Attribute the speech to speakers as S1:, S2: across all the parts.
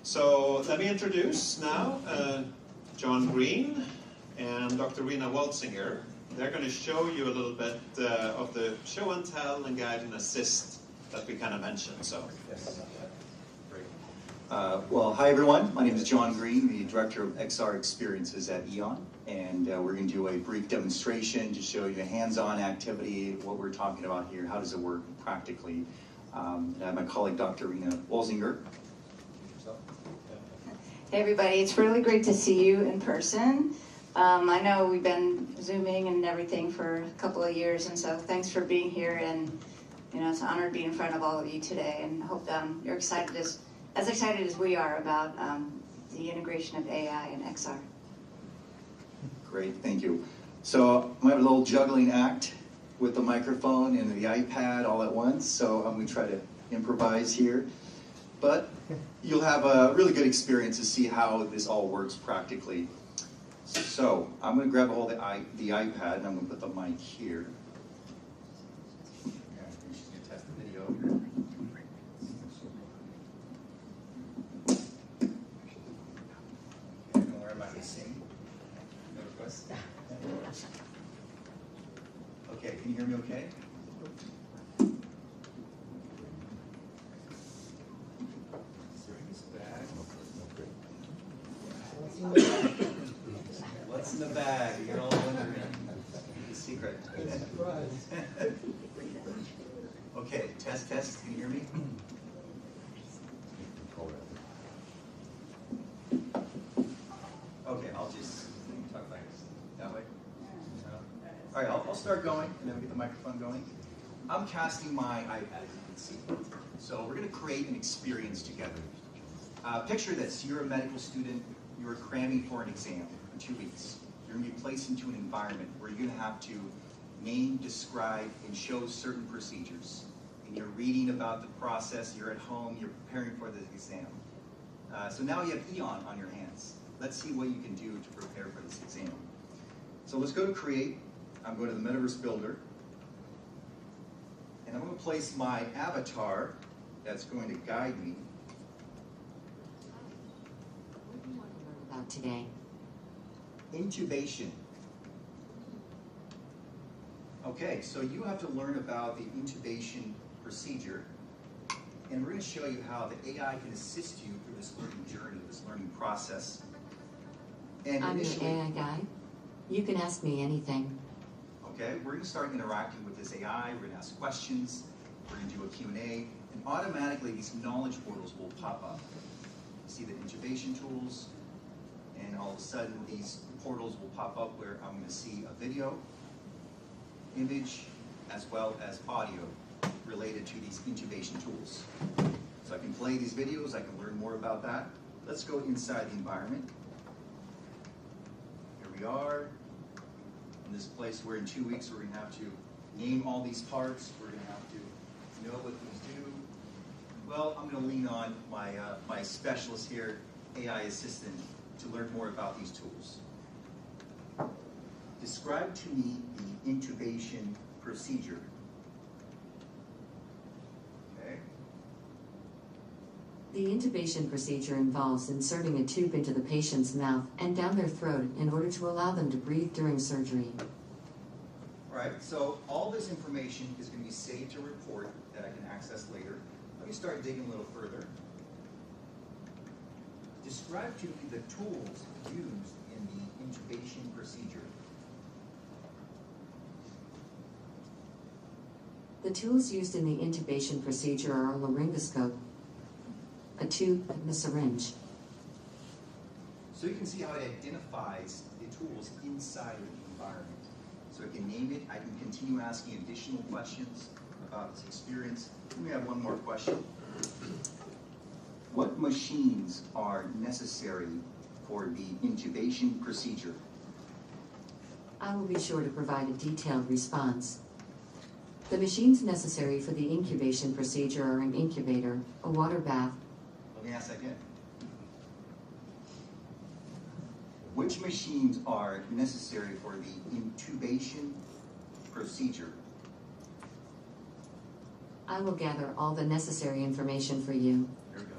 S1: So let me introduce now John Green and Dr. Rena Waltzinger. They're going to show you a little bit of the show and tell and guide and assist that we kind of mentioned. So.
S2: Yes. Well, hi everyone. My name is John Green, the Director of XR Experiences at EON, and we're going to do a brief demonstration to show you a hands-on activity, what we're talking about here, how does it work practically. And I have my colleague, Dr. Rena Waltzinger.
S3: Hey everybody, it's really great to see you in person. I know we've been Zooming and everything for a couple of years, and so thanks for being here, and you know, it's an honor to be in front of all of you today, and hope you're excited as excited as we are about the integration of AI and XR.
S2: Great, thank you. So I have a little juggling act with the microphone and the iPad all at once, so I'm going to try to improvise here. But you'll have a really good experience to see how this all works practically. So I'm going to grab a hold of the iPad and I'm going to put the mic here. Yeah, she's going to test the video. Okay, don't worry about me singing. No requests. Okay, can you hear me okay? What's in the bag? You're all wondering. The secret. Okay, test. Can you hear me? Okay, I'll just talk like this. That way? All right, I'll start going, and then we'll get the microphone going. I'm casting my iPad, as you can see. So we're going to create an experience together. Picture this. You're a medical student. You're cramming for an exam in 2 weeks. You're going to be placed into an environment where you're going to have to name, describe, and show certain procedures. And you're reading about the process. You're at home. You're preparing for the exam. So now you have EON on your hands. Let's see what you can do to prepare for this exam. So let's go to Create. I'm going to the Metaverse Builder. And I'm going to place my avatar that's going to guide me.
S4: What do you want to learn about today?
S2: Intubation. Okay, so you have to learn about the intubation procedure, and we're going to show you how the AI can assist you through this learning journey, this learning process. And
S4: I'm your AI guy. You can ask me anything.
S2: Okay, we're going to start interacting with this AI. We're going to ask questions. We're going to do a Q&A, and automatically these knowledge portals will pop up. You see the intubation tools, and all of a sudden these portals will pop up where I'm going to see a video, image, as well as audio related to these intubation tools. So I can play these videos, I can learn more about that. Let's go inside the environment. Here we are. In this place where in 2 weeks we're going to have to name all these parts. We're going to have to know what these do. Well, I'm going to lean on my specialist here, AI assistant, to learn more about these tools. Describe to me the intubation procedure. Okay.
S4: The intubation procedure involves inserting a tube into the patient's mouth and down their throat in order to allow them to breathe during surgery.
S2: All right, so all this information is going to be saved to a report that I can access later. Let me start digging a little further. Describe to me the tools used in the intubation procedure.
S4: The tools used in the intubation procedure are a laryngoscope, a tube, and a syringe.
S2: So you can see how it identifies the tools inside of the environment. So I can name it, I can continue asking additional questions about this experience. Let me have one more question. What machines are necessary for the intubation procedure?
S4: I will be sure to provide a detailed response. The machines necessary for the incubation procedure are an incubator, a water bath.
S2: Let me ask that again. Which machines are necessary for the intubation procedure?
S4: I will gather all the necessary information for you.
S2: Here we go.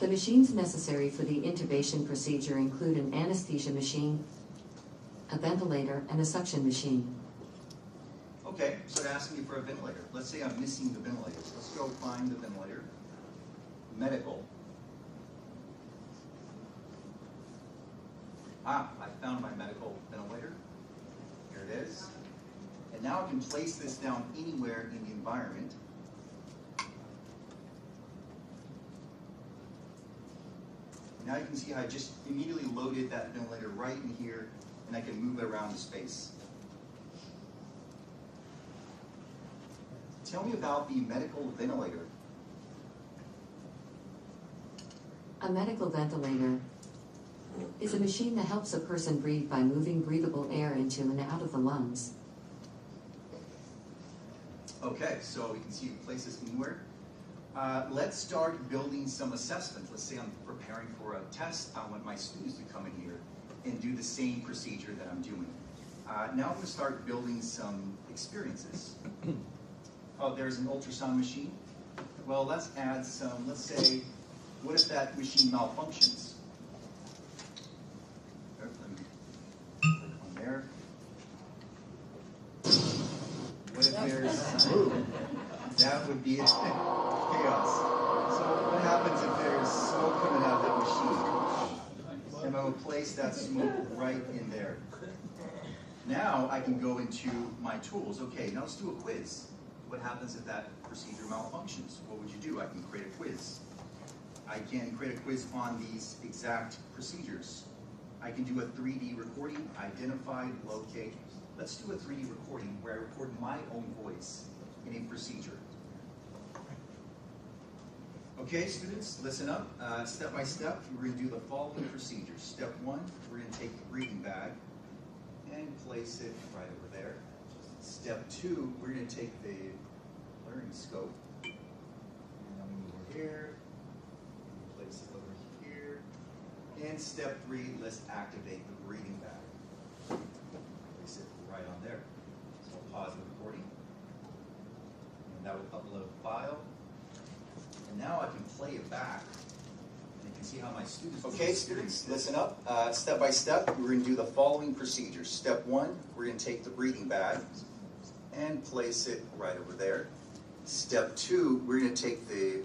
S4: The machines necessary for the intubation procedure include an anesthesia machine, a ventilator, and a suction machine.
S2: Okay, so they're asking me for a ventilator. Let's say I'm missing the ventilators. Let's go find the ventilator. Medical. I found my medical ventilator. Here it is. And now I can place this down anywhere in the environment. Now you can see how I just immediately loaded that ventilator right in here, and I can move it around the space. Tell me about the medical ventilator.
S4: A medical ventilator is a machine that helps a person breathe by moving breathable air into and out of the lungs.
S2: Okay, so we can see you can place this anywhere. Let's start building some assessments. Let's say I'm preparing for a test. I want my students to come in here and do the same procedure that I'm doing. Now I'm going to start building some experiences. Oh, there's an ultrasound machine. Well, let's add some, let's say, what if that machine malfunctions? Let me click on there. What if there's, that would be chaos. So what happens if there's smoke coming out of that machine? And I will place that smoke right in there. Now I can go into my tools. Okay, now let's do a quiz. What happens if that procedure malfunctions? What would you do? I can create a quiz. I can create a quiz on these exact procedures. I can do a 3D recording, identify, locate. Let's do a 3D recording where I record my own voice in a procedure. Okay, students, listen up. Step by step, we're going to do the following procedures. Step 1, we're going to take the breathing bag and place it right over there. Step 2, we're going to take the learning scope, and I'm going to move over here, place it over here. And step 3, let's activate the breathing bag. Place it right on there. So I'll pause the recording, and that will upload a file. And now I can play it back, and you can see how my students... Okay, students, listen up. Step by step, we're going to do the following procedures. Step 1, we're going to take the breathing bag and place it right over there. Step 2, we're going to take the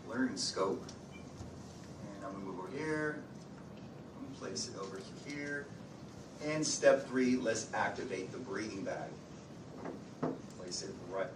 S2: learning scope, and I'm going to move over here, I'm going to place it over here. And step 3, let's activate the breathing bag. Place it right.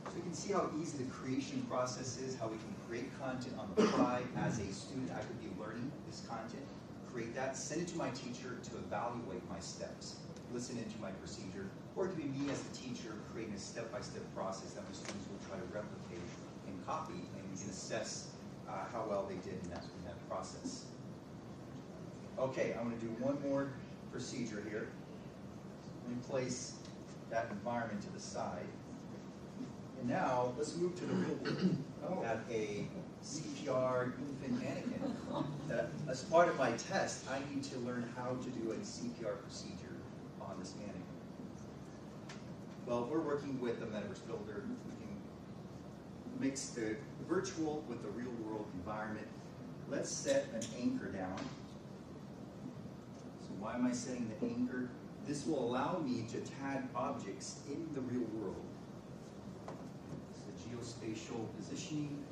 S2: So you can see how easy the creation process is, how we can create content on the fly as a student. I could be learning this content, create that, send it to my teacher to evaluate my steps, listen into my procedure, or it could be me as the teacher creating a step-by-step process that my students will try to replicate and copy, and we can assess how well they did in that process. Okay, I'm going to do one more procedure here. Let me place that environment to the side. And now, let's move to the real world. We have a CPR infant mannequin. That, as part of my test, I need to learn how to do a CPR procedure on this mannequin. Well, we're working with a metaverse builder. We can mix the virtual with the real world environment. Let's set an anchor down. So why am I setting the anchor? This will allow me to tag objects in the real world. Geospatial positioning.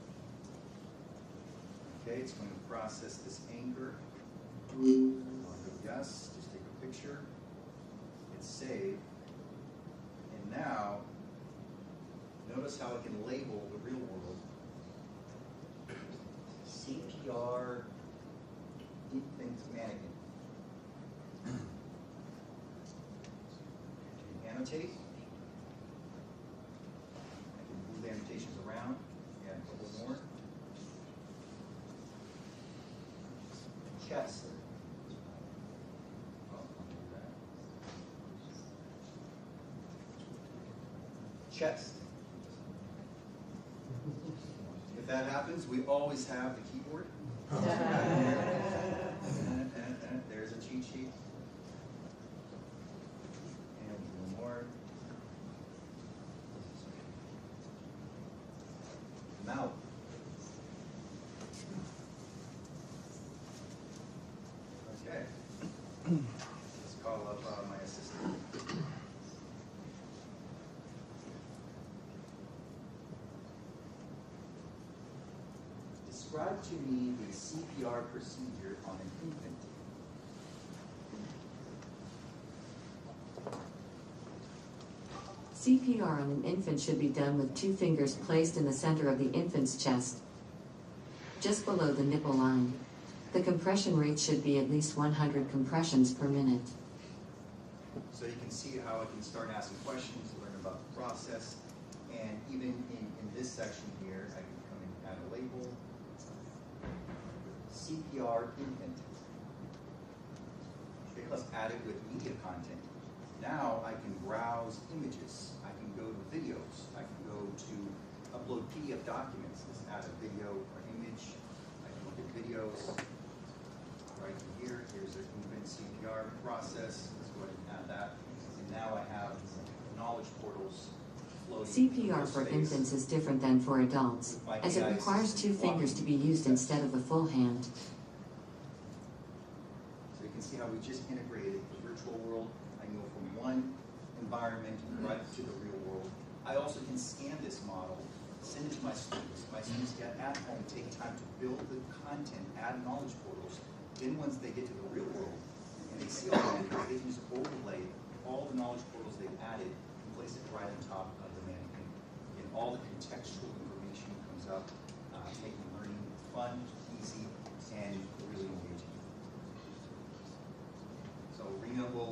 S2: Okay, it's going to process this anchor. Yes, just take a picture. It's saved. And now, notice how I can label the real world. CPR infant mannequin. Annotate. The annotations around, and a couple more. Chest. Chest. If that happens, we always have the keyboard. There's a cheat sheet. And one more. Mouth. Let's call up my assistant. Describe to me the CPR procedure on an infant.
S4: CPR on an infant should be done with 2 fingers placed in the center of the infant's chest, just below the nipple line. The compression rate should be at least 100 compressions per minute.
S2: So you can see how I can start asking questions, learn about the process, and even in this section here, I can come and add a label. CPR infant. Okay, let's add it with media content. Now I can browse images, I can go to videos, I can go to upload PDF documents. Let's add a video or image. I can look at videos. Right here, here's the infant CPR process. Let's go ahead and add that. And now I have knowledge portals floating.
S4: CPR for infants is different than for adults, as it requires 2 fingers to be used instead of the full hand.
S2: So you can see how we just integrated the virtual world. I can go from one environment right to the real world. I also can scan this model, send it to my students. My students get at home, take time to build the content, add knowledge portals. Then once they get to the real world and they see all that, they can just overlay all the knowledge portals they've added and place it right on top of the mannequin. And all the contextual information comes up, making learning fun, easy, and really engaging. So Rena will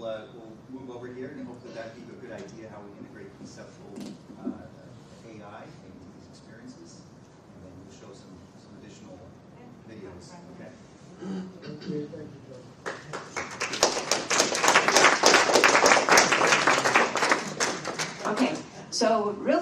S2: move over here, and hopefully that will give you a good idea how we integrate conceptual AI into these experiences. And then we'll show some additional videos. Okay.
S5: Okay, thank you, Joe.
S3: Okay, so real